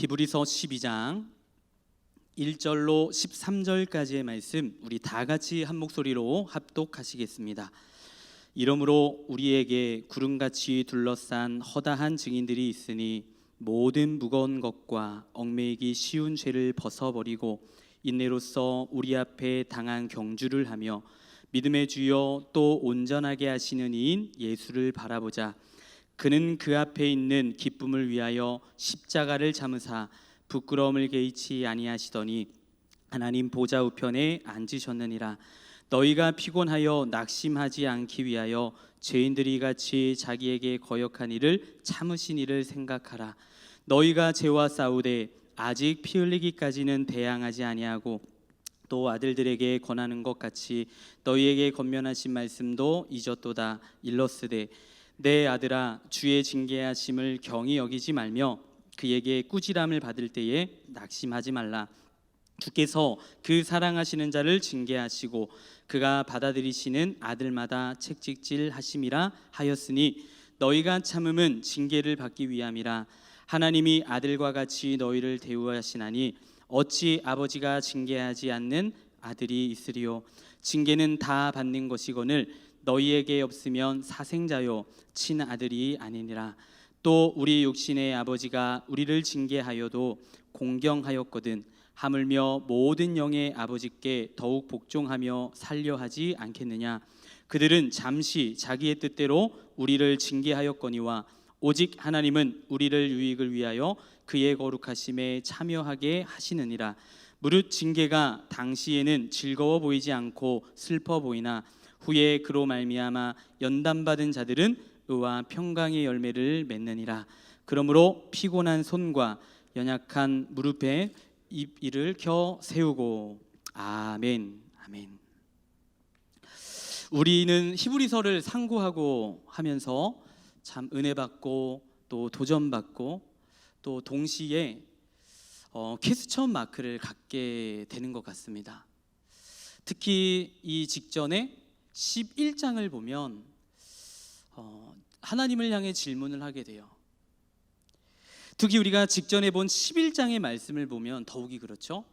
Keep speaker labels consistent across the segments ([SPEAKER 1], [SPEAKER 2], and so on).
[SPEAKER 1] 히브리서 12장 1절로 13절까지의 말씀 우리 다 같이 한 목소리로 합독하시겠습니다. 이러므로 우리에게 구름같이 둘러싼 허다한 증인들이 있으니 모든 무거운 것과 얽매이기 쉬운 죄를 벗어버리고 인내로써 우리 앞에 당한 경주를 하며 믿음의 주여 또 온전하게 하시는 이인 예수를 바라보자. 그는 그 앞에 있는 기쁨을 위하여 십자가를 참으사 부끄러움을 개의치 아니하시더니 하나님 보좌 우편에 앉으셨느니라. 너희가 피곤하여 낙심하지 않기 위하여 죄인들이 같이 자기에게 거역한 일을 참으신 이를 생각하라. 너희가 죄와 싸우되 아직 피 흘리기까지는 대항하지 아니하고 또 아들들에게 권하는 것 같이 너희에게 권면하신 말씀도 잊었도다. 일러스되 내 아들아 주의 징계하심을 경히 여기지 말며 그에게 꾸지람을 받을 때에 낙심하지 말라. 주께서 그 사랑하시는 자를 징계하시고 그가 받아들이시는 아들마다 책찍질 하심이라 하였으니 너희가 참음은 징계를 받기 위함이라. 하나님이 아들과 같이 너희를 대우하시나니 어찌 아버지가 징계하지 않는 아들이 있으리요. 징계는 다 받는 것이거늘 너희에게 없으면 사생자요 친아들이 아니니라. 또 우리 육신의 아버지가 우리를 징계하여도 공경하였거든 하물며 모든 영의 아버지께 더욱 복종하며 살려하지 않겠느냐. 그들은 잠시 자기의 뜻대로 우리를 징계하였거니와 오직 하나님은 우리를 유익을 위하여 그의 거룩하심에 참여하게 하시느니라. 무릇 징계가 당시에는 즐거워 보이지 않고 슬퍼 보이나 후에 그로 말미암아 연단받은 자들은 의와 평강의 열매를 맺느니라. 그러므로 피곤한 손과 연약한 무릎에 이를 켜 세우고. 아멘. 아멘. 우리는 히브리서를 상고하고 하면서 참 은혜 받고 또 도전 받고 또 동시에 퀘스천 마크를 갖게 되는 것 같습니다. 특히 이 직전에 11장을 보면 하나님을 향해 질문을 하게 돼요. 특히 우리가 직전에 본 11장의 말씀을 보면 더욱이 그렇죠.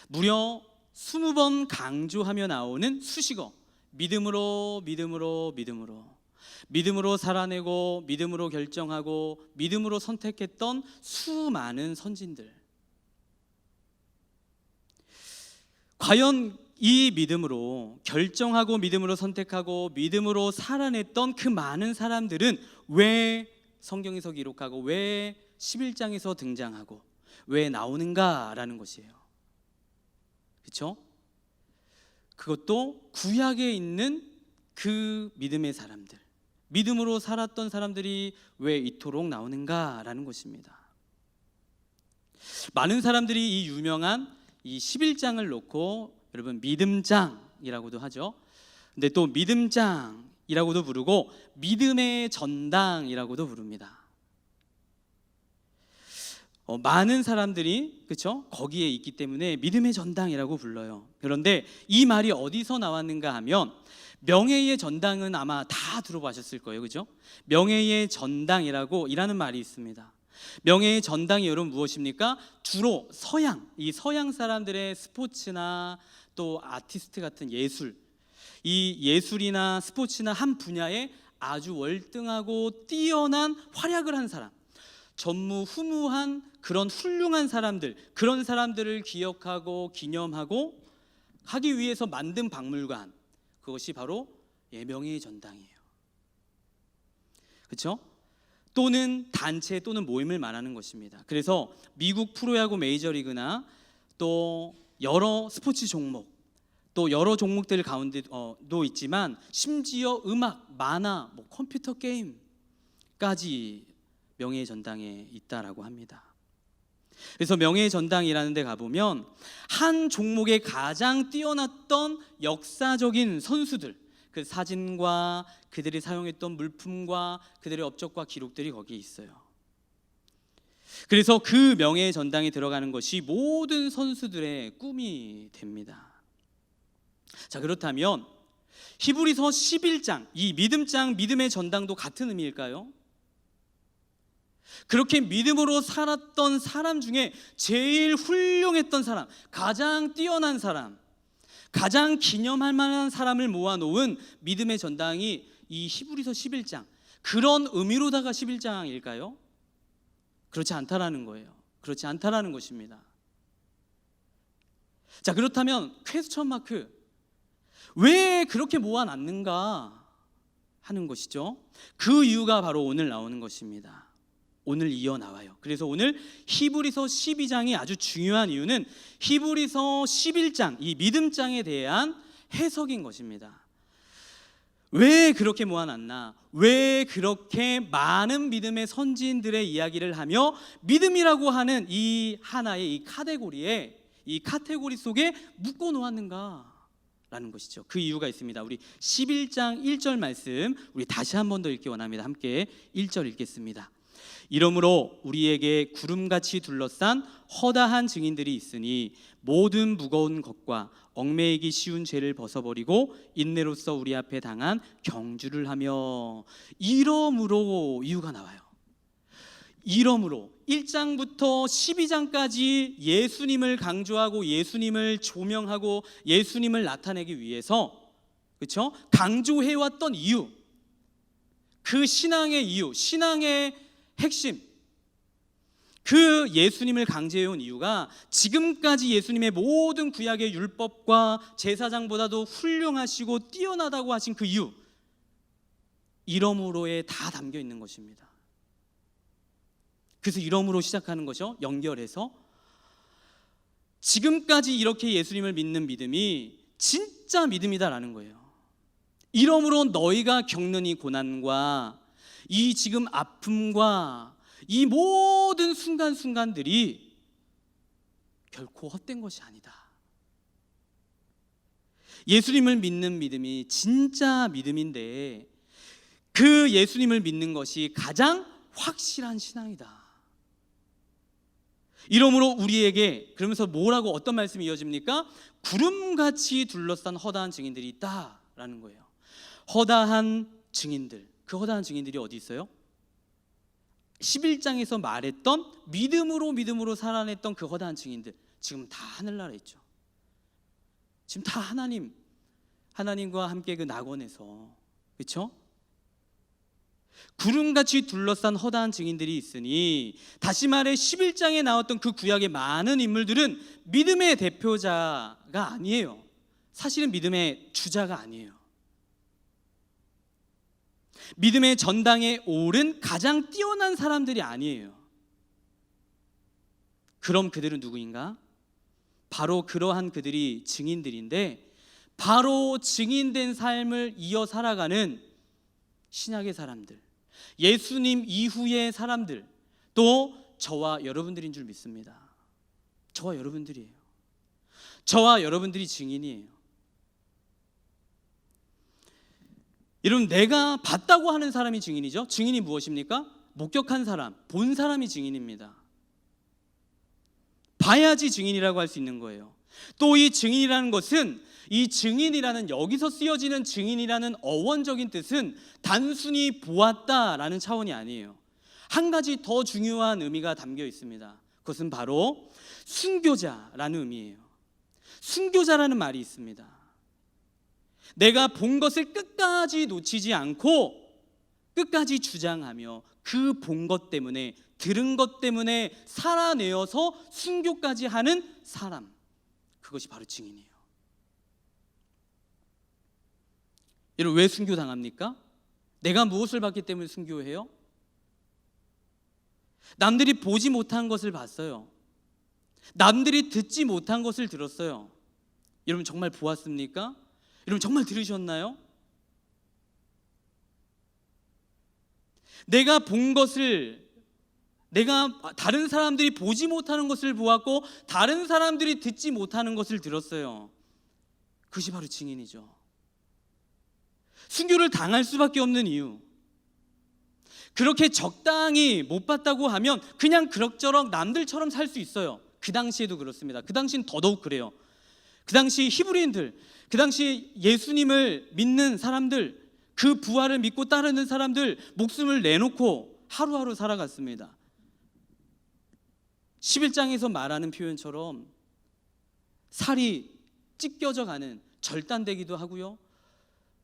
[SPEAKER 1] 무려 20번 강조하며 나오는 수식어, 믿음으로 믿음으로 믿음으로, 믿음으로 살아내고 믿음으로 결정하고 믿음으로 선택했던 수많은 선진들, 과연 이 믿음으로 결정하고 믿음으로 선택하고 믿음으로 살아냈던 그 많은 사람들은 왜 성경에서 기록하고 왜 11장에서 등장하고 왜 나오는가라는 것이에요. 그렇죠? 그것도 구약에 있는 그 믿음의 사람들, 믿음으로 살았던 사람들이 왜 이토록 나오는가라는 것입니다. 많은 사람들이 이 유명한 이 11장을 놓고 여러분 믿음장이라고도 하죠. 근데 또 믿음장이라고도 부르고 믿음의 전당이라고도 부릅니다. 많은 사람들이 그렇죠? 거기에 있기 때문에 믿음의 전당이라고 불러요. 그런데 이 말이 어디서 나왔는가 하면 명예의 전당은 아마 다 들어보셨을 거예요. 그렇죠? 명예의 전당이라고 이라는 말이 있습니다. 명예의 전당이 여러분 무엇입니까? 주로 이 서양 사람들의 스포츠나 또 아티스트 같은 예술, 이 예술이나 스포츠나 한 분야에 아주 월등하고 뛰어난 활약을 한 사람, 전무후무한 그런 훌륭한 사람들, 그런 사람들을 기억하고 기념하고 하기 위해서 만든 박물관, 그것이 바로 명예의 전당이에요. 그렇죠? 또는 단체 또는 모임을 말하는 것입니다. 그래서 미국 프로야구 메이저리그나 또 여러 스포츠 종목, 또 여러 종목들 가운데도 있지만 심지어 음악, 만화, 컴퓨터 게임까지 명예의 전당에 있다라고 합니다. 그래서 명예의 전당이라는 데 가보면 한 종목에 가장 뛰어났던 역사적인 선수들, 그 사진과 그들이 사용했던 물품과 그들의 업적과 기록들이 거기에 있어요. 그래서 그 명예의 전당에 들어가는 것이 모든 선수들의 꿈이 됩니다. 자, 그렇다면 히브리서 11장, 이 믿음장, 믿음의 전당도 같은 의미일까요? 그렇게 믿음으로 살았던 사람 중에 제일 훌륭했던 사람, 가장 뛰어난 사람, 가장 기념할 만한 사람을 모아놓은 믿음의 전당이 이 히브리서 11장, 그런 의미로다가 11장일까요? 그렇지 않다라는 거예요. 그렇지 않다라는 것입니다. 자, 그렇다면 퀘스천 마크, 왜 그렇게 모아놨는가 하는 것이죠. 그 이유가 바로 오늘 나오는 것입니다. 오늘 이어 나와요. 그래서 오늘 히브리서 12장이 아주 중요한 이유는 히브리서 11장, 이 믿음장에 대한 해석인 것입니다. 왜 그렇게 모아놨나? 왜 그렇게 많은 믿음의 선지인들의 이야기를 하며 믿음이라고 하는 이 하나의 이 카테고리 속에 묶어 놓았는가? 라는 것이죠. 그 이유가 있습니다. 우리 11장 1절 말씀 우리 다시 한 번 더 읽기 원합니다. 함께 1절 읽겠습니다. 이러므로 우리에게 구름같이 둘러싼 허다한 증인들이 있으니 모든 무거운 것과 얽매이기 쉬운 죄를 벗어버리고 인내로써 우리 앞에 당한 경주를 하며, 이러므로 이유가 나와요. 이러므로 1장부터 12장까지 예수님을 강조하고 예수님을 조명하고 예수님을 나타내기 위해서, 그렇죠? 강조해왔던 이유, 그 신앙의 이유, 신앙의 핵심, 그 예수님을 강조해온 이유가 지금까지 예수님의 모든 구약의 율법과 제사장보다도 훌륭하시고 뛰어나다고 하신 그 이유, 이러므로에 다 담겨 있는 것입니다. 그래서 이러므로 시작하는 것이요, 연결해서 지금까지 이렇게 예수님을 믿는 믿음이 진짜 믿음이다라는 거예요. 이러므로 너희가 겪는 이 고난과 이 지금 아픔과 이 모든 순간순간들이 결코 헛된 것이 아니다. 예수님을 믿는 믿음이 진짜 믿음인데 그 예수님을 믿는 것이 가장 확실한 신앙이다. 이러므로 우리에게, 그러면서 뭐라고, 어떤 말씀이 이어집니까? 구름같이 둘러싼 허다한 증인들이 있다라는 거예요. 허다한 증인들, 그 허다한 증인들이 어디 있어요? 11장에서 말했던 믿음으로 살아냈던 그 허다한 증인들, 지금 다 하늘나라에 있죠. 지금 다 하나님과 함께 그 낙원에서, 그렇죠? 구름같이 둘러싼 허다한 증인들이 있으니, 다시 말해 11장에 나왔던 그 구약의 많은 인물들은 믿음의 대표자가 아니에요. 사실은 믿음의 주자가 아니에요. 믿음의 전당에 오른 가장 뛰어난 사람들이 아니에요. 그럼 그들은 누구인가? 바로 그러한 그들이 증인들인데, 바로 증인된 삶을 이어 살아가는 신약의 사람들, 예수님 이후의 사람들, 또 저와 여러분들인 줄 믿습니다. 저와 여러분들이에요. 저와 여러분들이 증인이에요. 여러분, 내가 봤다고 하는 사람이 증인이죠. 증인이 무엇입니까? 목격한 사람, 본 사람이 증인입니다. 봐야지 증인이라고 할 수 있는 거예요. 또 이 증인이라는 것은, 이 증인이라는, 여기서 쓰여지는 증인이라는 어원적인 뜻은 단순히 보았다라는 차원이 아니에요. 한 가지 더 중요한 의미가 담겨 있습니다. 그것은 바로 순교자라는 의미예요. 순교자라는 말이 있습니다. 내가 본 것을 끝까지 놓치지 않고 끝까지 주장하며 그 본 것 때문에, 들은 것 때문에 살아내어서 순교까지 하는 사람, 그것이 바로 증인이에요. 여러분, 왜 순교당합니까? 내가 무엇을 봤기 때문에 순교해요? 남들이 보지 못한 것을 봤어요. 남들이 듣지 못한 것을 들었어요. 여러분, 정말 보았습니까? 여러분, 정말 들으셨나요? 내가 본 것을, 내가 다른 사람들이 보지 못하는 것을 보았고 다른 사람들이 듣지 못하는 것을 들었어요. 그것이 바로 증인이죠. 순교를 당할 수밖에 없는 이유, 그렇게 적당히 못 봤다고 하면 그냥 그럭저럭 남들처럼 살 수 있어요. 그 당시에도 그렇습니다. 그 당시는 더더욱 그래요. 그 당시 히브리인들, 그 당시 예수님을 믿는 사람들, 그 부활을 믿고 따르는 사람들 목숨을 내놓고 하루하루 살아갔습니다. 11장에서 말하는 표현처럼 살이 찢겨져 가는, 절단되기도 하고요,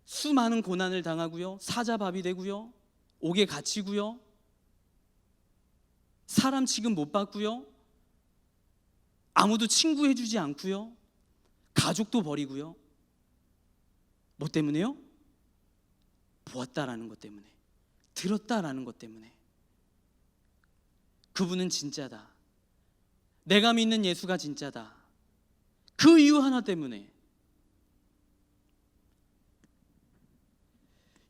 [SPEAKER 1] 수많은 고난을 당하고요, 사자밥이 되고요, 옥에 갇히고요, 사람 취급 못 받고요, 아무도 친구해주지 않고요, 가족도 버리고요. 뭐 때문에요? 보았다라는 것 때문에, 들었다라는 것 때문에. 그분은 진짜다, 내가 믿는 예수가 진짜다, 그 이유 하나 때문에.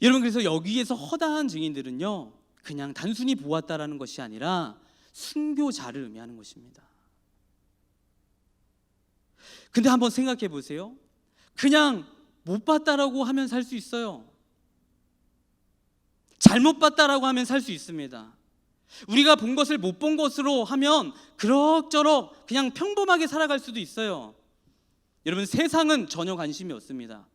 [SPEAKER 1] 여러분, 그래서 여기에서 허다한 증인들은요, 그냥 단순히 보았다라는 것이 아니라 순교자를 의미하는 것입니다. 근데 한번 생각해 보세요. 그냥 못 봤다라고 하면 살 수 있어요. 잘못 봤다라고 하면 살 수 있습니다. 우리가 본 것을 못 본 것으로 하면 그럭저럭 그냥 평범하게 살아갈 수도 있어요. 여러분, 세상은 전혀 관심이 없습니다.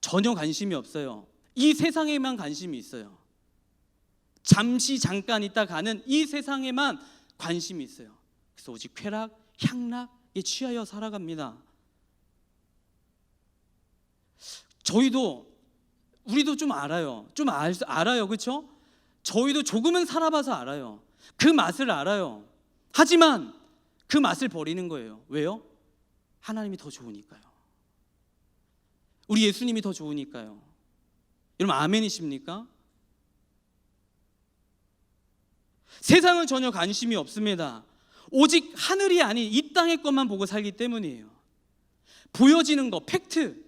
[SPEAKER 1] 전혀 관심이 없어요. 이 세상에만 관심이 있어요. 잠시 잠깐 있다 가는 이 세상에만 관심이 있어요. 그래서 오직 쾌락, 향락에 취하여 살아갑니다. 우리도 좀 알아요. 알아요, 그렇죠? 저희도 조금은 살아봐서 알아요. 그 맛을 알아요. 하지만 그 맛을 버리는 거예요. 왜요? 하나님이 더 좋으니까요. 우리 예수님이 더 좋으니까요. 여러분, 아멘이십니까? 세상은 전혀 관심이 없습니다. 오직 하늘이 아닌 이 땅의 것만 보고 살기 때문이에요. 보여지는 거, 팩트,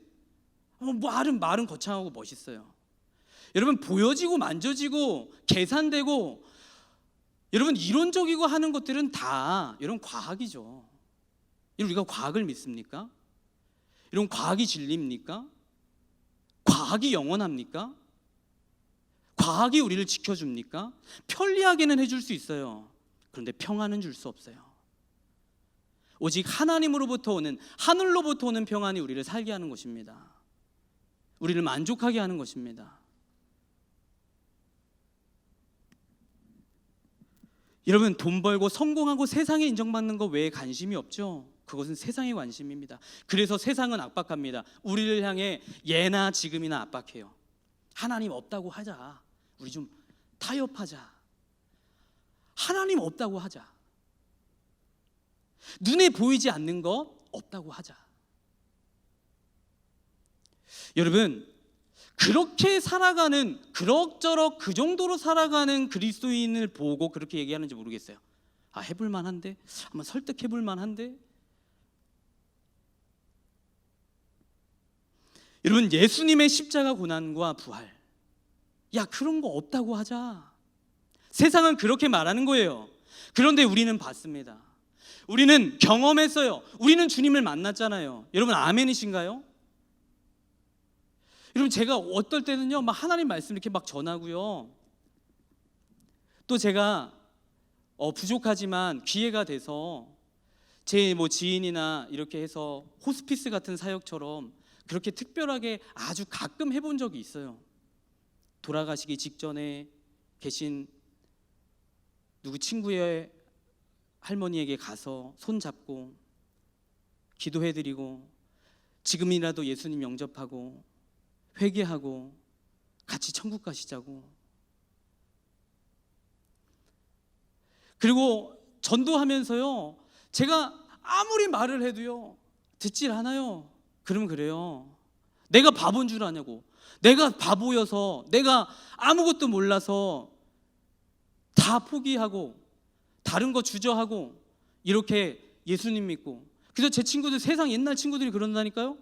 [SPEAKER 1] 말은 거창하고 멋있어요. 여러분, 보여지고 만져지고 계산되고, 여러분, 이론적이고 하는 것들은 다 여러분 과학이죠. 우리가 과학을 믿습니까? 여러분, 과학이 진리입니까? 과학이 영원합니까? 과학이 우리를 지켜줍니까? 편리하게는 해줄 수 있어요. 그런데 평안은 줄 수 없어요. 오직 하나님으로부터 오는, 하늘로부터 오는 평안이 우리를 살게 하는 것입니다. 우리를 만족하게 하는 것입니다. 여러분, 돈 벌고 성공하고 세상에 인정받는 것 외에 관심이 없죠. 그것은 세상의 관심입니다. 그래서 세상은 압박합니다. 우리를 향해 예나 지금이나 압박해요. 하나님 없다고 하자. 우리 좀 타협하자. 하나님 없다고 하자. 눈에 보이지 않는 것 없다고 하자. 여러분, 그렇게 살아가는, 그럭저럭 그 정도로 살아가는 그리스도인을 보고 그렇게 얘기하는지 모르겠어요. 해볼 만한데? 한번 설득해볼 만한데? 여러분, 예수님의 십자가 고난과 부활, 그런 거 없다고 하자. 세상은 그렇게 말하는 거예요. 그런데 우리는 봤습니다. 우리는 경험했어요. 우리는 주님을 만났잖아요. 여러분, 아멘이신가요? 여러분, 제가 어떨 때는요, 막 하나님 말씀 이렇게 막 전하고요, 또 제가 부족하지만 기회가 돼서 제 지인이나 이렇게 해서 호스피스 같은 사역처럼 그렇게 특별하게 아주 가끔 해본 적이 있어요. 돌아가시기 직전에 계신 누구 친구의 할머니에게 가서 손 잡고 기도해드리고, 지금이라도 예수님 영접하고 회개하고 같이 천국 가시자고. 그리고 전도하면서요, 제가 아무리 말을 해도요 듣질 않아요. 그러면 그래요. 내가 바본 줄 아냐고. 내가 바보여서, 내가 아무것도 몰라서 다 포기하고 다른 거 주저하고 이렇게 예수님 믿고. 그래서 제 친구들, 세상 옛날 친구들이 그런다니까요.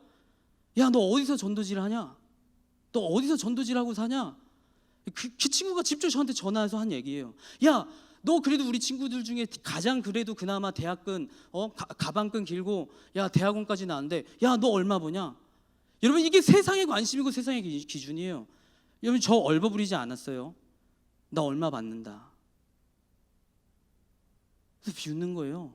[SPEAKER 1] 야, 너 어디서 전도질 하냐? 너 어디서 전도질하고 사냐? 그 친구가 직접 저한테 전화해서 한 얘기예요. 야, 너 그래도 우리 친구들 중에 가장 그래도 그나마 대학근, 가방끈 길고, 야, 대학원까지는 안 돼. 야, 너 얼마 버냐? 여러분, 이게 세상의 관심이고 세상의 기준이에요. 여러분, 저 얼버무리지 않았어요. 나 얼마 받는다. 그래서 비웃는 거예요.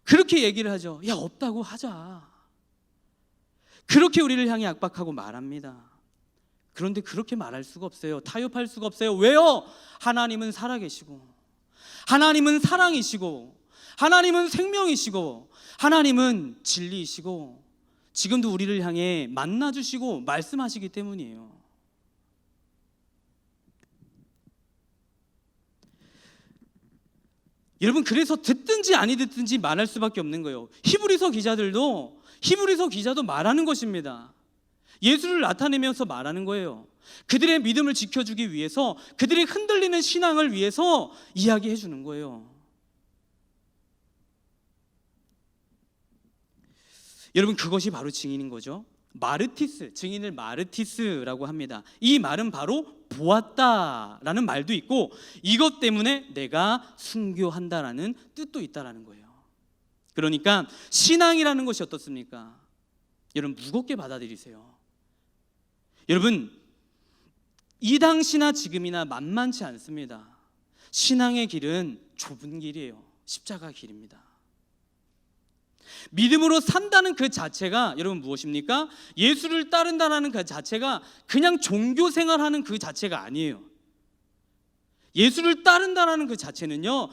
[SPEAKER 1] 그렇게 얘기를 하죠. 야, 없다고 하자. 그렇게 우리를 향해 압박하고 말합니다. 그런데 그렇게 말할 수가 없어요. 타협할 수가 없어요. 왜요? 하나님은 살아계시고, 하나님은 사랑이시고, 하나님은 생명이시고, 하나님은 진리이시고, 지금도 우리를 향해 만나주시고 말씀하시기 때문이에요. 여러분, 그래서 듣든지 아니 듣든지 말할 수밖에 없는 거예요. 히브리서 기자도 말하는 것입니다. 예수를 나타내면서 말하는 거예요. 그들의 믿음을 지켜주기 위해서, 그들의 흔들리는 신앙을 위해서 이야기해 주는 거예요. 여러분, 그것이 바로 증인인 거죠. 마르티스, 증인을 마르티스라고 합니다. 이 말은 바로 보았다라는 말도 있고, 이것 때문에 내가 순교한다라는 뜻도 있다라는 거예요. 그러니까 신앙이라는 것이 어떻습니까? 여러분, 무겁게 받아들이세요. 여러분, 이 당시나 지금이나 만만치 않습니다. 신앙의 길은 좁은 길이에요. 십자가 길입니다. 믿음으로 산다는 그 자체가 여러분 무엇입니까? 예수를 따른다는 그 자체가 그냥 종교 생활하는 그 자체가 아니에요. 예수를 따른다는 그 자체는요,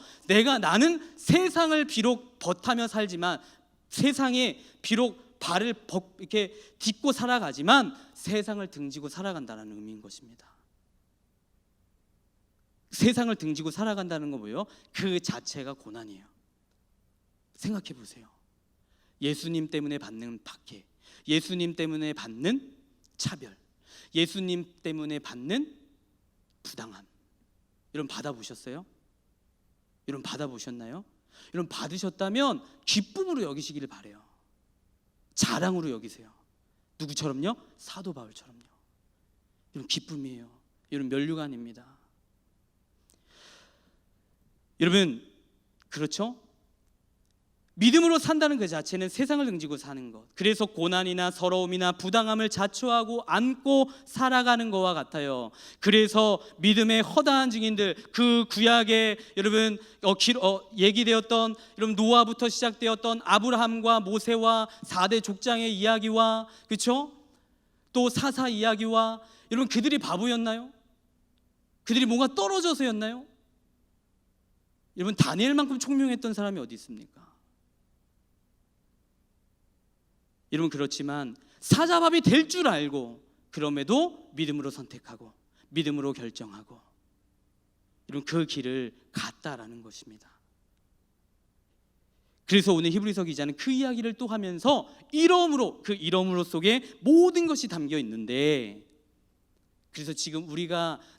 [SPEAKER 1] 나는 세상을 비록 벗하며 살지만, 세상에 비록 발을 이렇게 딛고 살아가지만 세상을 등지고 살아간다는 의미인 것입니다. 세상을 등지고 살아간다는 건 뭐예요? 그 자체가 고난이에요. 생각해 보세요. 예수님 때문에 받는 박해, 예수님 때문에 받는 차별, 예수님 때문에 받는 부당함, 여러분 받아보셨어요? 여러분 받아보셨나요? 여러분 받으셨다면 기쁨으로 여기시기를 바라요. 자랑으로 여기세요. 누구처럼요? 사도 바울처럼요. 여러분 기쁨이에요. 여러분 면류가 아닙니다. 여러분, 그렇죠? 믿음으로 산다는 그 자체는 세상을 등지고 사는 것, 그래서 고난이나 서러움이나 부당함을 자초하고 안고 살아가는 것과 같아요. 그래서 믿음의 허다한 증인들, 그 구약에 여러분 얘기되었던, 여러분 노아부터 시작되었던 아브라함과 모세와 4대 족장의 이야기와, 그렇죠? 또 사사 이야기와, 여러분 그들이 바보였나요? 그들이 뭔가 떨어져서였나요? 여러분 다니엘만큼 총명했던 사람이 어디 있습니까? 여러분 그렇지만 사자밥이 될 줄 알고, 그럼에도 믿음으로 선택하고 믿음으로 결정하고, 여러분 그 길을 갔다라는 것입니다. 그래서 오늘 히브리서 기자는 그 이야기를 또 하면서 이러므로, 그 이러므로 속에 모든 것이 담겨 있는데, 그래서 지금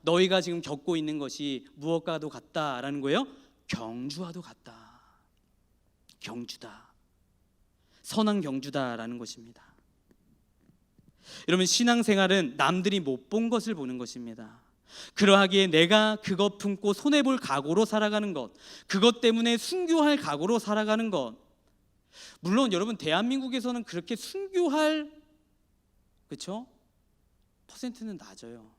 [SPEAKER 1] 너희가 지금 겪고 있는 것이 무엇과도 같다라는 거예요? 경주와도 같다. 경주다. 선한 경주다라는 것입니다. 여러분 신앙생활은 남들이 못 본 것을 보는 것입니다. 그러하기에 내가 그것 품고 손해볼 각오로 살아가는 것, 그것 때문에 순교할 각오로 살아가는 것. 물론 여러분 대한민국에서는 그렇게 순교할, 그렇죠? 퍼센트는 낮아요.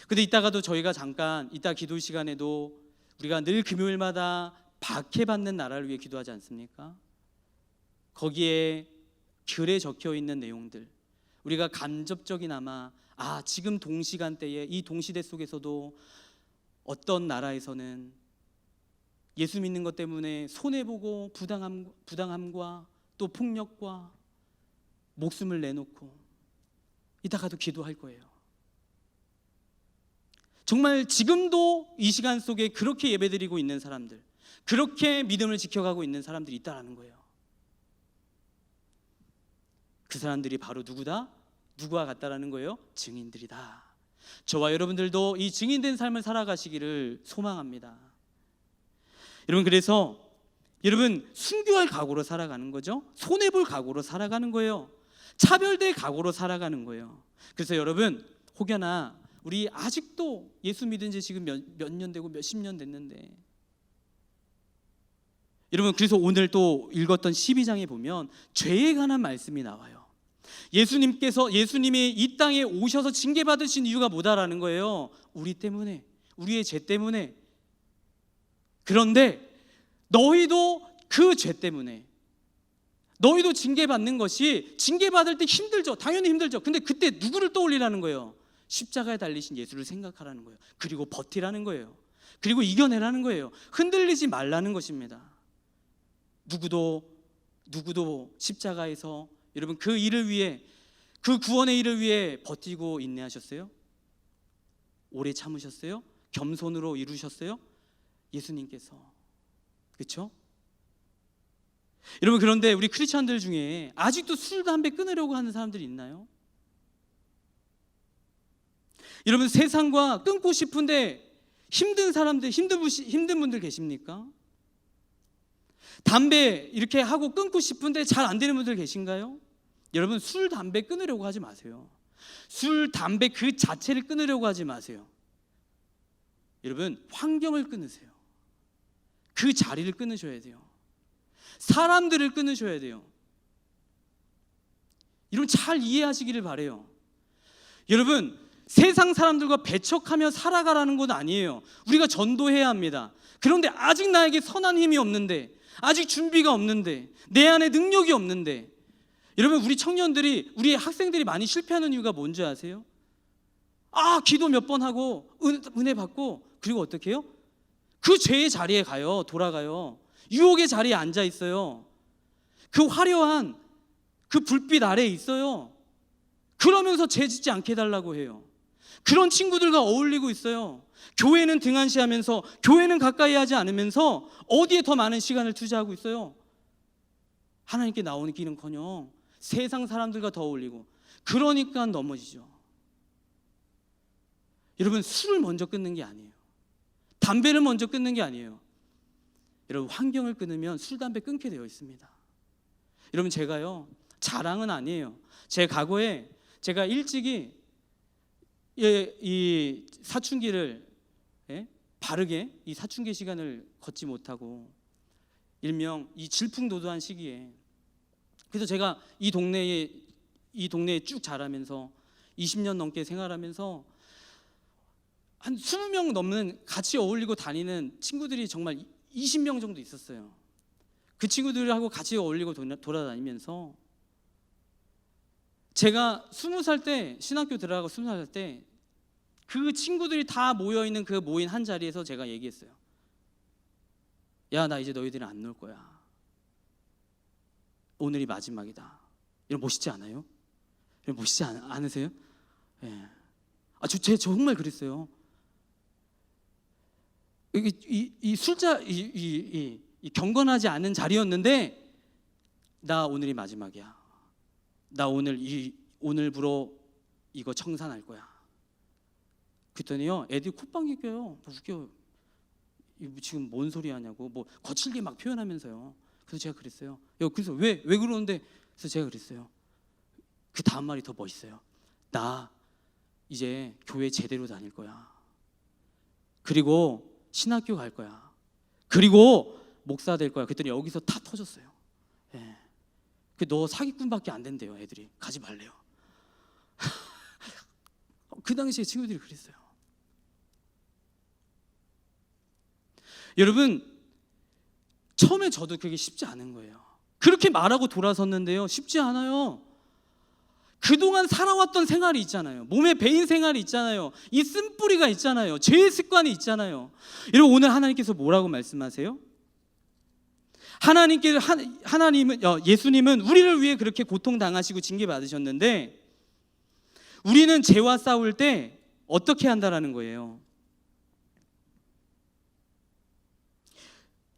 [SPEAKER 1] 근데 이따가도 저희가 잠깐 이따 기도 시간에도 우리가 늘 금요일마다 박해받는 나라를 위해 기도하지 않습니까? 거기에 글에 적혀 있는 내용들, 우리가 간접적이나마 지금 동시간대에 이 동시대 속에서도 어떤 나라에서는 예수 믿는 것 때문에 손해보고 부당함과 또 폭력과 목숨을 내놓고, 이따가도 기도할 거예요. 정말 지금도 이 시간 속에 그렇게 예배드리고 있는 사람들, 그렇게 믿음을 지켜가고 있는 사람들이 있다라는 거예요. 그 사람들이 바로 누구와 같다라는 거예요? 증인들이다. 저와 여러분들도 이 증인된 삶을 살아가시기를 소망합니다. 여러분 그래서 여러분 순교할 각오로 살아가는 거죠. 손해볼 각오로 살아가는 거예요. 차별될 각오로 살아가는 거예요. 그래서 여러분 혹여나 우리 아직도 예수 믿은 지 지금 몇 년 되고 몇십 년 됐는데, 여러분 그래서 오늘 또 읽었던 12장에 보면 죄에 관한 말씀이 나와요. 예수님이 이 땅에 오셔서 징계받으신 이유가 뭐다라는 거예요? 우리 때문에, 우리의 죄 때문에. 그런데 너희도 그 죄 때문에, 너희도 징계받는 것이, 징계받을 때 힘들죠. 당연히 힘들죠. 근데 그때 누구를 떠올리라는 거예요? 십자가에 달리신 예수를 생각하라는 거예요. 그리고 버티라는 거예요. 그리고 이겨내라는 거예요. 흔들리지 말라는 것입니다. 누구도 십자가에서 여러분 그 일을 위해, 그 구원의 일을 위해 버티고 인내하셨어요? 오래 참으셨어요? 겸손으로 이루셨어요? 예수님께서. 그렇죠? 여러분, 그런데 우리 크리스천들 중에 아직도 술, 담배 끊으려고 하는 사람들이 있나요? 여러분, 세상과 끊고 싶은데 힘든 사람들, 힘든 분들 계십니까? 담배 이렇게 하고 끊고 싶은데 잘 안 되는 분들 계신가요? 여러분, 술, 담배 끊으려고 하지 마세요. 술, 담배 그 자체를 끊으려고 하지 마세요. 여러분, 환경을 끊으세요. 그 자리를 끊으셔야 돼요. 사람들을 끊으셔야 돼요. 여러분, 잘 이해하시기를 바라요. 여러분, 세상 사람들과 배척하며 살아가라는 건 아니에요. 우리가 전도해야 합니다. 그런데 아직 나에게 선한 힘이 없는데, 아직 준비가 없는데, 내 안에 능력이 없는데, 여러분, 우리 청년들이, 우리 학생들이 많이 실패하는 이유가 뭔지 아세요? 기도 몇 번 하고 은혜 받고, 그리고 어떻게 해요? 그 죄의 자리에 가요. 돌아가요. 유혹의 자리에 앉아 있어요. 그 화려한 그 불빛 아래에 있어요. 그러면서 죄 짓지 않게 해달라고 해요. 그런 친구들과 어울리고 있어요. 교회는 등한시하면서, 교회는 가까이 하지 않으면서 어디에 더 많은 시간을 투자하고 있어요? 하나님께 나오는 길은커녕 세상 사람들과 더 어울리고, 그러니까 넘어지죠. 여러분, 술을 먼저 끊는 게 아니에요. 담배를 먼저 끊는 게 아니에요. 여러분, 환경을 끊으면 술, 담배 끊게 되어 있습니다. 여러분, 제가요, 자랑은 아니에요. 제 과거에 제가 일찍이 이 사춘기를 바르게 이 사춘기 시간을 걷지 못하고, 일명 이 질풍노도한 시기에, 그래서 제가 이 동네에 쭉 자라면서 20년 넘게 생활하면서 한 20명 넘는 같이 어울리고 다니는 친구들이 정말 20명 정도 있었어요. 그 친구들하고 같이 어울리고 돌아다니면서 제가 20살 때, 신학교 들어가고 20살 때 그 친구들이 다 모여있는 그 모인 한 자리에서 제가 얘기했어요. 야, 나 이제 너희들은 안 놀 거야. 오늘이 마지막이다. 이런 멋있지 않아요? 이런 멋있지 않으세요? 예. 제가 정말 그랬어요. 이 경건하지 않은 자리였는데, 나 오늘이 마지막이야. 나 오늘부로 이거 청산할 거야. 그랬더니요, 애들이 콧방귀 껴요. 웃겨. 지금 뭔 소리 하냐고, 뭐 거칠게 막 표현하면서요. 그래서 제가 그랬어요. 그래서 왜 그러는데? 그래서 제가 그랬어요. 그 다음 말이 더 멋있어요. 나 이제 교회 제대로 다닐 거야. 그리고 신학교 갈 거야. 그리고 목사 될 거야. 그랬더니 여기서 다 터졌어요. 예. 너 사기꾼밖에 안 된대요. 애들이 가지 말래요. 그 당시에 친구들이 그랬어요. 여러분, 처음에 저도 그게 쉽지 않은 거예요. 그렇게 말하고 돌아섰는데요, 쉽지 않아요. 그동안 살아왔던 생활이 있잖아요. 몸에 배인 생활이 있잖아요. 이 쓴뿌리가 있잖아요. 죄의 습관이 있잖아요. 여러분, 오늘 하나님께서 뭐라고 말씀하세요? 예수님은 우리를 위해 그렇게 고통당하시고 징계받으셨는데, 우리는 죄와 싸울 때 어떻게 한다라는 거예요.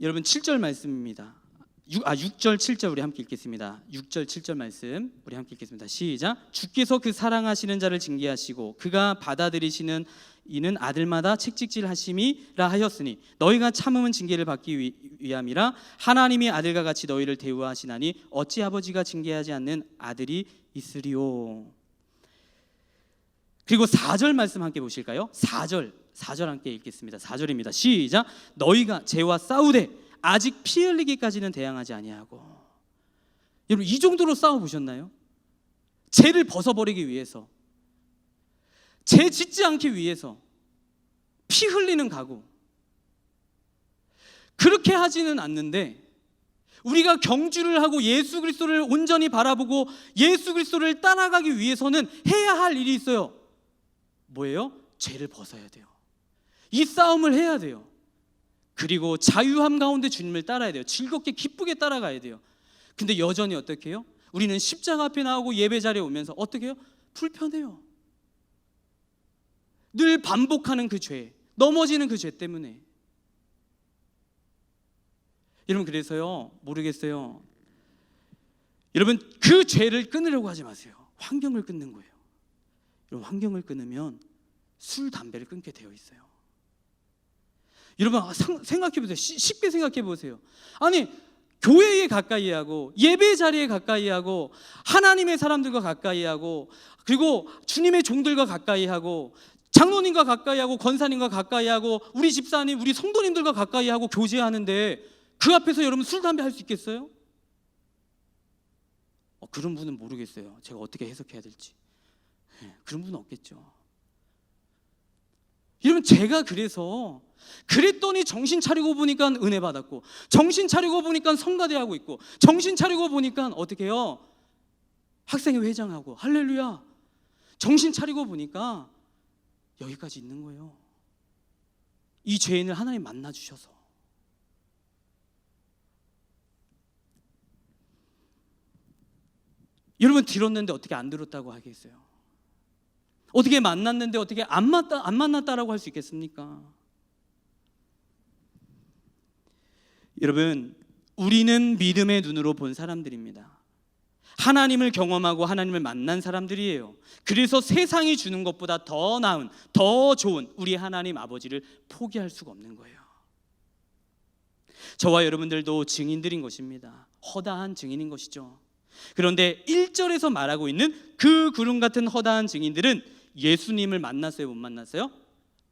[SPEAKER 1] 여러분, 7절 말씀입니다. 6절 7절 우리 함께 읽겠습니다. 6절 7절 말씀 우리 함께 읽겠습니다. 시작. 주께서 그 사랑하시는 자를 징계하시고 그가 받아들이시는 이는 아들마다 책찍질 하심이라 하셨으니 너희가 참음은 징계를 받기 위함이라. 하나님이 아들과 같이 너희를 대우하시나니 어찌 아버지가 징계하지 않는 아들이 있으리요. 그리고 4절 말씀 함께 보실까요? 4절 함께 읽겠습니다. 4절입니다. 시작. 너희가 죄와 싸우되 아직 피 흘리기까지는 대항하지 아니하고. 여러분, 이 정도로 싸워보셨나요? 죄를 벗어버리기 위해서, 죄 짓지 않기 위해서 피 흘리는 각오. 그렇게 하지는 않는데 우리가 경주를 하고 예수 그리스도를 온전히 바라보고 예수 그리스도를 따라가기 위해서는 해야 할 일이 있어요. 뭐예요? 죄를 벗어야 돼요. 이 싸움을 해야 돼요. 그리고 자유함 가운데 주님을 따라야 돼요. 즐겁게 기쁘게 따라가야 돼요. 근데 여전히 어떻게 해요? 우리는 십자가 앞에 나오고 예배 자리에 오면서 어떻게 해요? 불편해요. 늘 반복하는 그 죄, 넘어지는 그 죄 때문에. 여러분, 그래서요, 모르겠어요, 여러분, 그 죄를 끊으려고 하지 마세요. 환경을 끊는 거예요. 여러분, 환경을 끊으면 술, 담배를 끊게 되어 있어요. 여러분, 생각해 보세요. 쉽게 생각해 보세요. 아니, 교회에 가까이 하고 예배 자리에 가까이 하고 하나님의 사람들과 가까이 하고 그리고 주님의 종들과 가까이 하고 장로님과 가까이 하고 권사님과 가까이 하고 우리 집사님, 우리 성도님들과 가까이 하고 교제하는데 그 앞에서 여러분 술, 담배 할 수 있겠어요? 그런 분은 모르겠어요. 제가 어떻게 해석해야 될지. 그런 분은 없겠죠. 여러분, 제가 그랬더니 정신 차리고 보니까 은혜 받았고, 정신 차리고 보니까 성가대 하고 있고, 정신 차리고 보니까 어떻게 해요? 학생회 회장하고, 할렐루야. 정신 차리고 보니까 여기까지 있는 거예요. 이 죄인을 하나님 만나 주셔서. 여러분, 들었는데 어떻게 안 들었다고 하겠어요? 어떻게 만났는데 어떻게 안 만났다라고 할 수 있겠습니까? 여러분, 우리는 믿음의 눈으로 본 사람들입니다. 하나님을 경험하고 하나님을 만난 사람들이에요. 그래서 세상이 주는 것보다 더 나은, 더 좋은 우리 하나님 아버지를 포기할 수가 없는 거예요. 저와 여러분들도 증인들인 것입니다. 허다한 증인인 것이죠. 그런데 1절에서 말하고 있는 그 구름 같은 허다한 증인들은 예수님을 만났어요? 못 만났어요?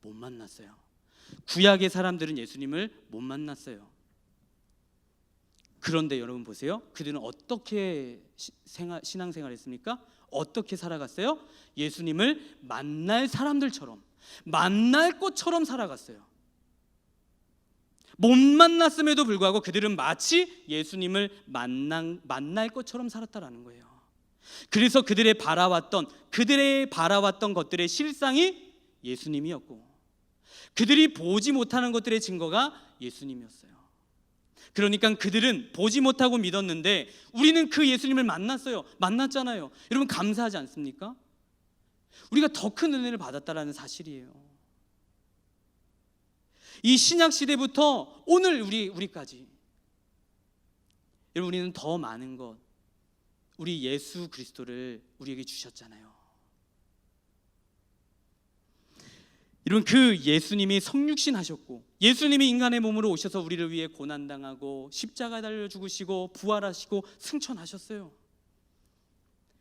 [SPEAKER 1] 못 만났어요. 구약의 사람들은 예수님을 못 만났어요. 그런데 여러분 보세요. 그들은 어떻게 신앙생활 했습니까? 어떻게 살아갔어요? 예수님을 만날 사람들처럼, 만날 것처럼 살아갔어요. 못 만났음에도 불구하고 그들은 마치 예수님을 만날 것처럼 살았다라는 거예요. 그래서 그들의 바라왔던 것들의 실상이 예수님이었고, 그들이 보지 못하는 것들의 증거가 예수님이었어요. 그러니까 그들은 보지 못하고 믿었는데 우리는 그 예수님을 만났잖아요. 여러분, 감사하지 않습니까? 우리가 더 큰 은혜를 받았다라는 사실이에요. 이 신약 시대부터 오늘 우리까지, 여러분, 우리는 더 많은 것, 우리 예수 그리스도를 우리에게 주셨잖아요. 여러분, 그 예수님이 성육신 하셨고, 예수님이 인간의 몸으로 오셔서 우리를 위해 고난당하고 십자가 달려 죽으시고 부활하시고 승천하셨어요.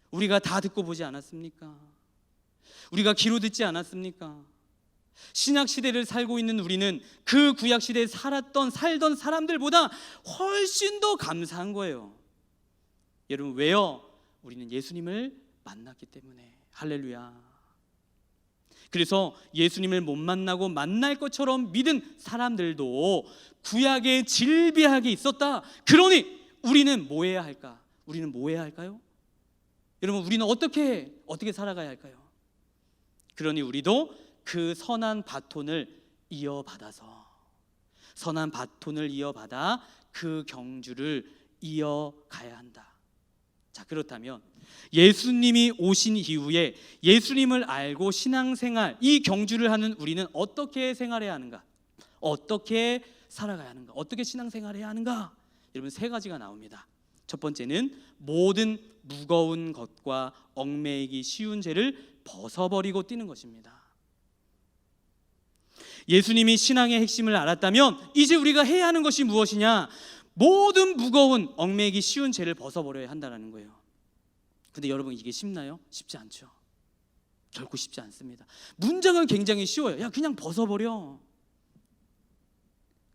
[SPEAKER 1] 우리가 다 듣고 보지 않았습니까? 우리가 귀로 듣지 않았습니까? 신약 시대를 살고 있는 우리는 그 구약 시대에 살던 사람들보다 훨씬 더 감사한 거예요. 여러분, 왜요? 우리는 예수님을 만났기 때문에. 할렐루야. 그래서 예수님을 못 만나고 만날 것처럼 믿은 사람들도 구약에 질비하게 있었다. 그러니 우리는 뭐 해야 할까? 우리는 뭐 해야 할까요? 여러분, 우리는 어떻게 살아가야 할까요? 그러니 우리도 그 선한 바톤을 이어받아 그 경주를 이어가야 한다. 자, 그렇다면 예수님이 오신 이후에 예수님을 알고 신앙생활, 이 경주를 하는 우리는 어떻게 생활해야 하는가? 어떻게 살아가야 하는가? 어떻게 신앙생활해야 하는가? 여러분, 세 가지가 나옵니다. 첫 번째는 모든 무거운 것과 얽매이기 쉬운 죄를 벗어버리고 뛰는 것입니다. 예수님이 신앙의 핵심을 알았다면 이제 우리가 해야 하는 것이 무엇이냐? 모든 무거운 얽매이기 쉬운 죄를 벗어버려야 한다는 거예요. 근데 여러분, 이게 쉽나요? 쉽지 않죠. 결코 쉽지 않습니다. 문장은 굉장히 쉬워요. 야, 그냥 벗어버려.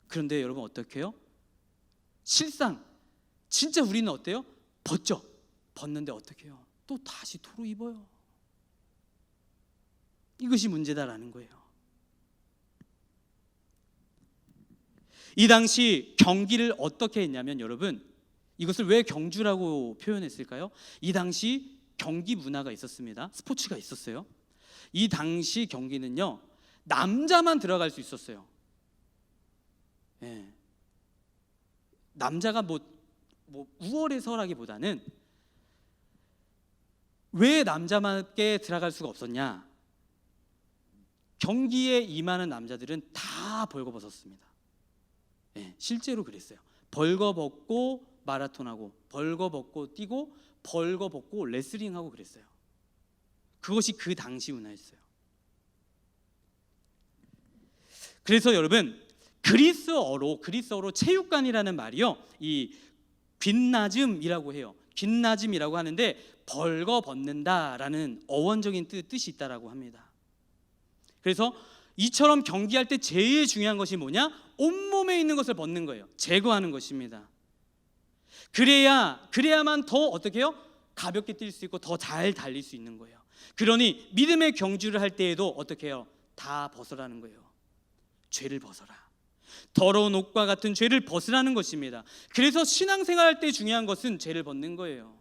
[SPEAKER 1] 그런데 여러분, 어떻게 해요? 실상 진짜 우리는 어때요? 벗죠. 벗는데 어떻게 해요? 또 다시 도로 입어요. 이것이 문제다라는 거예요. 이 당시 경기를 어떻게 했냐면, 여러분, 이것을 왜 경주라고 표현했을까요? 이 당시 경기 문화가 있었습니다. 스포츠가 있었어요. 이 당시 경기는요, 남자만 들어갈 수 있었어요. 예. 남자가 뭐 우월해서라기보다는 왜 남자만께 들어갈 수가 없었냐? 경기에 임하는 남자들은 다 벌거벗었습니다. 예, 실제로 그랬어요. 벌거벗고 마라톤하고, 벌거벗고 뛰고, 벌거벗고 레슬링하고 그랬어요. 그것이 그 당시 문화였어요. 그래서 여러분, 그리스어로 체육관이라는 말이요, 이 귓나즘이라고 해요. 귓나즘이라고 하는데 벌거벗는다라는 어원적인 뜻이 있다라고 합니다. 그래서 이처럼 경기할 때 제일 중요한 것이 뭐냐? 온몸에 있는 것을 벗는 거예요. 제거하는 것입니다. 그래야만 더 어떻게 해요? 가볍게 뛸 수 있고 더 잘 달릴 수 있는 거예요. 그러니 믿음의 경주를 할 때에도 어떻게 해요? 다 벗으라는 거예요. 죄를 벗어라. 더러운 옷과 같은 죄를 벗으라는 것입니다. 그래서 신앙생활 할 때 중요한 것은 죄를 벗는 거예요.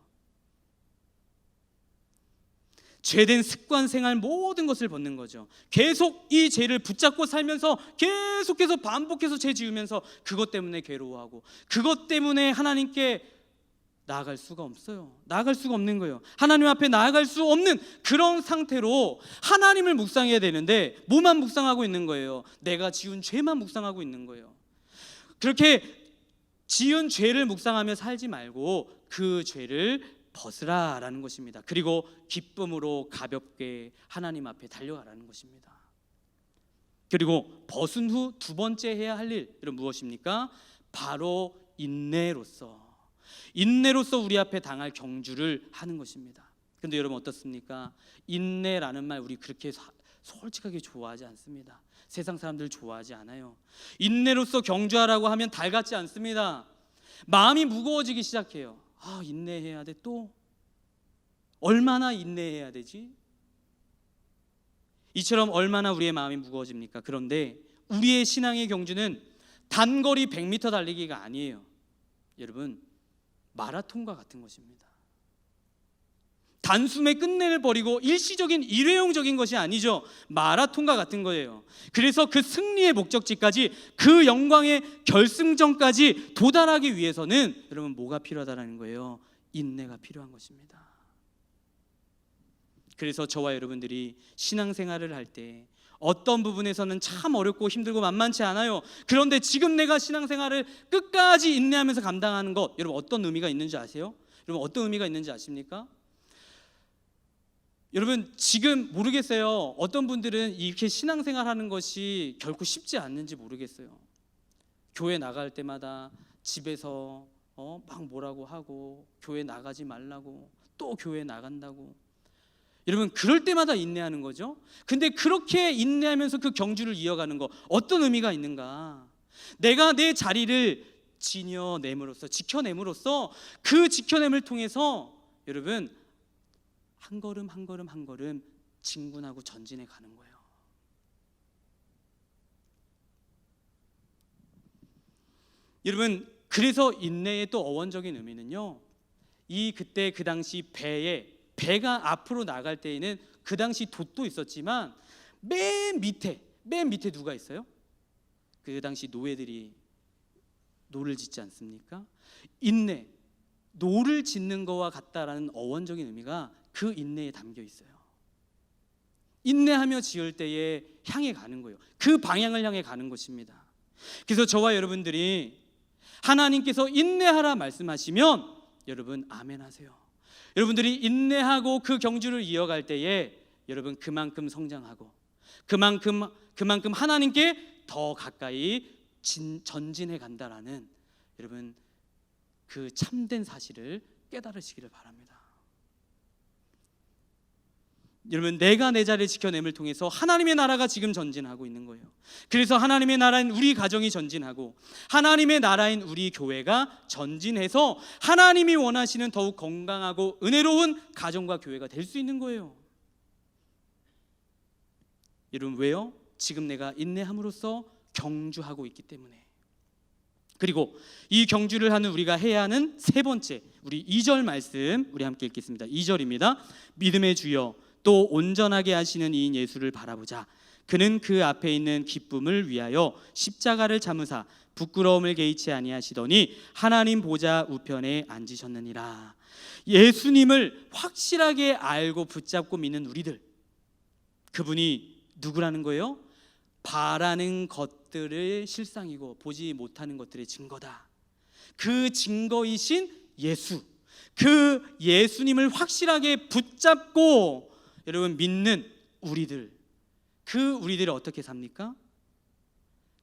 [SPEAKER 1] 죄된 습관 생활 모든 것을 벗는 거죠. 계속 이 죄를 붙잡고 살면서 계속해서 반복해서 죄 지으면서 그것 때문에 괴로워하고 그것 때문에 하나님께 나아갈 수가 없어요. 나아갈 수가 없는 거예요. 하나님 앞에 나아갈 수 없는 그런 상태로 하나님을 묵상해야 되는데 뭐만 묵상하고 있는 거예요? 내가 지은 죄만 묵상하고 있는 거예요. 그렇게 지은 죄를 묵상하며 살지 말고 그 죄를 벗으라라는 것입니다. 그리고 기쁨으로 가볍게 하나님 앞에 달려가라는 것입니다. 그리고 벗은 후 두 번째 해야 할 일은 무엇입니까? 바로 인내로서 우리 앞에 당할 경주를 하는 것입니다. 그런데 여러분 어떻습니까? 인내라는 말 우리 그렇게 솔직하게 좋아하지 않습니다. 세상 사람들 좋아하지 않아요. 인내로서 경주하라고 하면 달갑지 않습니다. 마음이 무거워지기 시작해요. 인내해야 돼. 또 얼마나 인내해야 되지? 이처럼 얼마나 우리의 마음이 무거워집니까? 그런데 우리의 신앙의 경주는 단거리 100m 달리기가 아니에요. 여러분, 마라톤과 같은 것입니다. 단숨에 끝내를 버리고 일시적인 일회용적인 것이 아니죠. 마라톤과 같은 거예요. 그래서 그 승리의 목적지까지, 그 영광의 결승점까지 도달하기 위해서는 여러분 뭐가 필요하다는 거예요? 인내가 필요한 것입니다. 그래서 저와 여러분들이 신앙생활을 할 때 어떤 부분에서는 참 어렵고 힘들고 만만치 않아요. 그런데 지금 내가 신앙생활을 끝까지 인내하면서 감당하는 것, 여러분 어떤 의미가 있는지 아세요? 여러분 어떤 의미가 있는지 아십니까? 여러분 지금 모르겠어요. 어떤 분들은 이렇게 신앙생활 하는 것이 결코 쉽지 않는지 모르겠어요. 교회 나갈 때마다 집에서 막 뭐라고 하고, 교회 나가지 말라고, 또 교회 나간다고. 여러분 그럴 때마다 인내하는 거죠. 근데 그렇게 인내하면서 그 경주를 이어가는 거 어떤 의미가 있는가? 내가 내 자리를 지켜냄으로써 그 지켜냄을 통해서 여러분 한 걸음 한 걸음 한 걸음 진군하고 전진해 가는 거예요. 여러분 그래서 인내의 또 어원적인 의미는요, 그때 그 당시 배가 앞으로 나갈 때에는 그 당시 돛도 있었지만 맨 밑에 누가 있어요? 그 당시 노예들이 노를 짓지 않습니까? 인내, 노를 짓는 거와 같다라는 어원적인 의미가 그 인내에 담겨 있어요. 인내하며 지을 때에 향해 가는 거예요. 그 방향을 향해 가는 것입니다. 그래서 저와 여러분들이 하나님께서 인내하라 말씀하시면 여러분 아멘 하세요. 여러분들이 인내하고 그 경주를 이어갈 때에 여러분 그만큼 성장하고 그만큼 하나님께 더 가까이 전진해 간다라는 여러분 그 참된 사실을 깨달으시기를 바랍니다. 여러분 내가 내 자리를 지켜냄을 통해서 하나님의 나라가 지금 전진하고 있는 거예요. 그래서 하나님의 나라인 우리 가정이 전진하고 하나님의 나라인 우리 교회가 전진해서 하나님이 원하시는 더욱 건강하고 은혜로운 가정과 교회가 될 수 있는 거예요. 여러분 왜요? 지금 내가 인내함으로써 경주하고 있기 때문에. 그리고 이 경주를 하는 우리가 해야 하는 세 번째, 우리 2절 말씀 우리 함께 읽겠습니다. 2절입니다. 믿음의 주여 또 온전하게 하시는 이인 예수를 바라보자. 그는 그 앞에 있는 기쁨을 위하여 십자가를 참으사 부끄러움을 개의치 아니하시더니 하나님 보좌 우편에 앉으셨느니라. 예수님을 확실하게 알고 붙잡고 믿는 우리들, 그분이 누구라는 거예요? 바라는 것들을 실상이고 보지 못하는 것들의 증거다. 그 증거이신 예수, 그 예수님을 확실하게 붙잡고 여러분 믿는 우리들, 그 우리들이 어떻게 삽니까?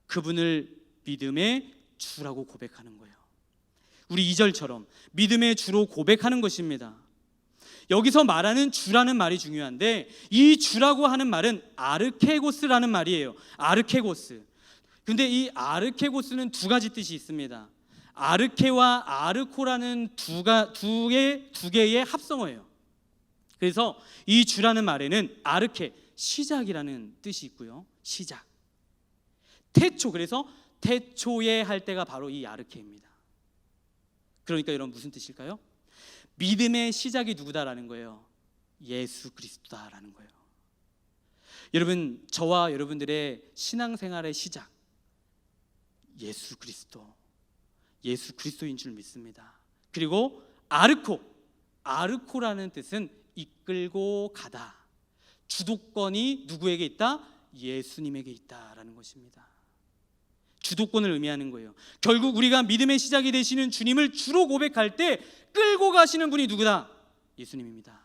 [SPEAKER 1] 그분을 믿음의 주라고 고백하는 거예요. 우리 2절처럼 믿음의 주로 고백하는 것입니다. 여기서 말하는 주라는 말이 중요한데, 이 주라고 하는 말은 아르케고스라는 말이에요. 아르케고스. 근데 이 아르케고스는 두 가지 뜻이 있습니다. 아르케와 아르코라는 두 개의 합성어예요. 그래서 이 주라는 말에는 아르케, 시작이라는 뜻이 있고요. 시작. 태초, 그래서 태초에 할 때가 바로 이 아르케입니다. 그러니까 여러분 무슨 뜻일까요? 믿음의 시작이 누구다라는 거예요. 예수 그리스도다라는 거예요. 여러분, 저와 여러분들의 신앙생활의 시작, 예수 그리스도인 줄 믿습니다. 그리고 아르코라는 뜻은 이끌고 가다. 주도권이 누구에게 있다? 예수님에게 있다라는 것입니다. 주도권을 의미하는 거예요. 결국 우리가 믿음의 시작이 되시는 주님을 주로 고백할 때 끌고 가시는 분이 누구다? 예수님입니다.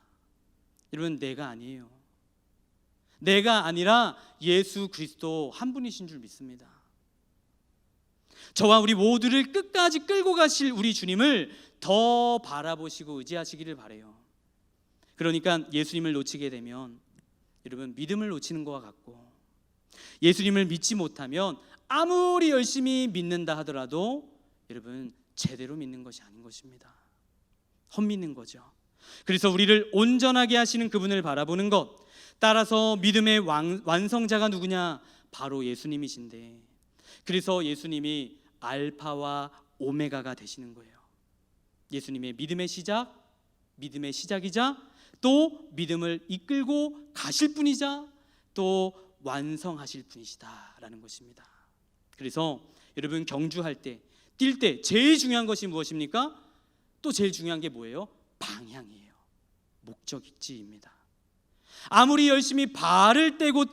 [SPEAKER 1] 여러분, 내가 아니에요. 내가 아니라 예수 그리스도 한 분이신 줄 믿습니다. 저와 우리 모두를 끝까지 끌고 가실 우리 주님을 더 바라보시고 의지하시기를 바라요. 그러니까 예수님을 놓치게 되면 여러분 믿음을 놓치는 것과 같고, 예수님을 믿지 못하면 아무리 열심히 믿는다 하더라도 여러분 제대로 믿는 것이 아닌 것입니다. 헛믿는 거죠. 그래서 우리를 온전하게 하시는 그분을 바라보는 것, 따라서 믿음의 완성자가 누구냐? 바로 예수님이신데, 그래서 예수님이 알파와 오메가가 되시는 거예요. 예수님의 믿음의 시작이자 또 믿음을 이끌고 가실 분이자 또 완성하실 분이시다라는 것입니다. 그래서 여러분 경주할 때, 뛸 때 제일 중요한 것이 무엇입니까? 또 제일 중요한 게 뭐예요? 방향이에요. 목적지입니다. 아무리 열심히 발을 떼고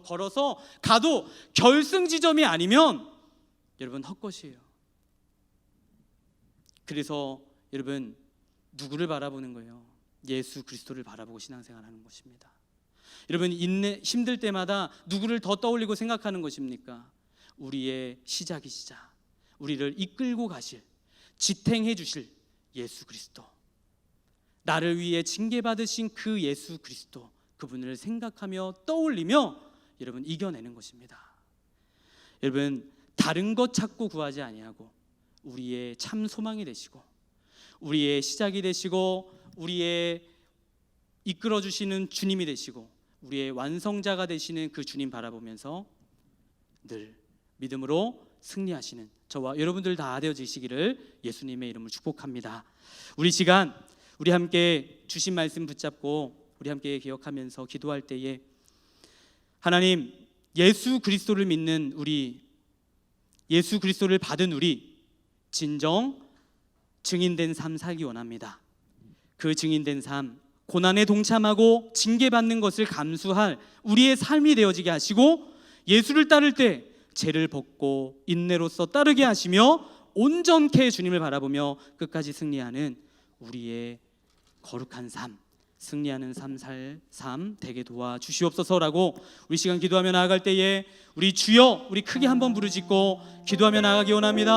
[SPEAKER 1] 걸어서 가도 결승 지점이 아니면 여러분 헛것이에요. 그래서 여러분 누구를 바라보는 거예요? 예수 그리스도를 바라보고 신앙생활하는 것입니다. 여러분 힘들 때마다 누구를 더 떠올리고 생각하는 것입니까? 우리의 시작이시자 우리를 이끌고 가실, 지탱해 주실 예수 그리스도, 나를 위해 징계받으신 그 예수 그리스도, 그분을 생각하며 떠올리며 여러분 이겨내는 것입니다. 여러분 다른 것 찾고 구하지 아니하고 우리의 참 소망이 되시고 우리의 시작이 되시고 우리의 이끌어 주시는 주님이 되시고 우리의 완성자가 되시는 그 주님 바라보면서 늘 믿음으로 승리하시는 저와 여러분들 다 되어지시기를 예수님의 이름으로 축복합니다. 우리 시간 우리 함께 주신 말씀 붙잡고 우리 함께 기억하면서 기도할 때에 하나님, 예수 그리스도를 믿는 우리, 예수 그리스도를 받은 우리 진정 증인된 삶 살기 원합니다. 그 증인된 삶, 고난에 동참하고 징계받는 것을 감수할 우리의 삶이 되어지게 하시고, 예수를 따를 때 죄를 벗고 인내로서 따르게 하시며 온전케 주님을 바라보며 끝까지 승리하는 우리의 거룩한 삶, 승리하는 삶 되게 도와주시옵소서라고 우리 시간 기도하며 나아갈 때에 우리 주여, 우리 크게 한번 부르짖고 기도하며 나아가기 원합니다.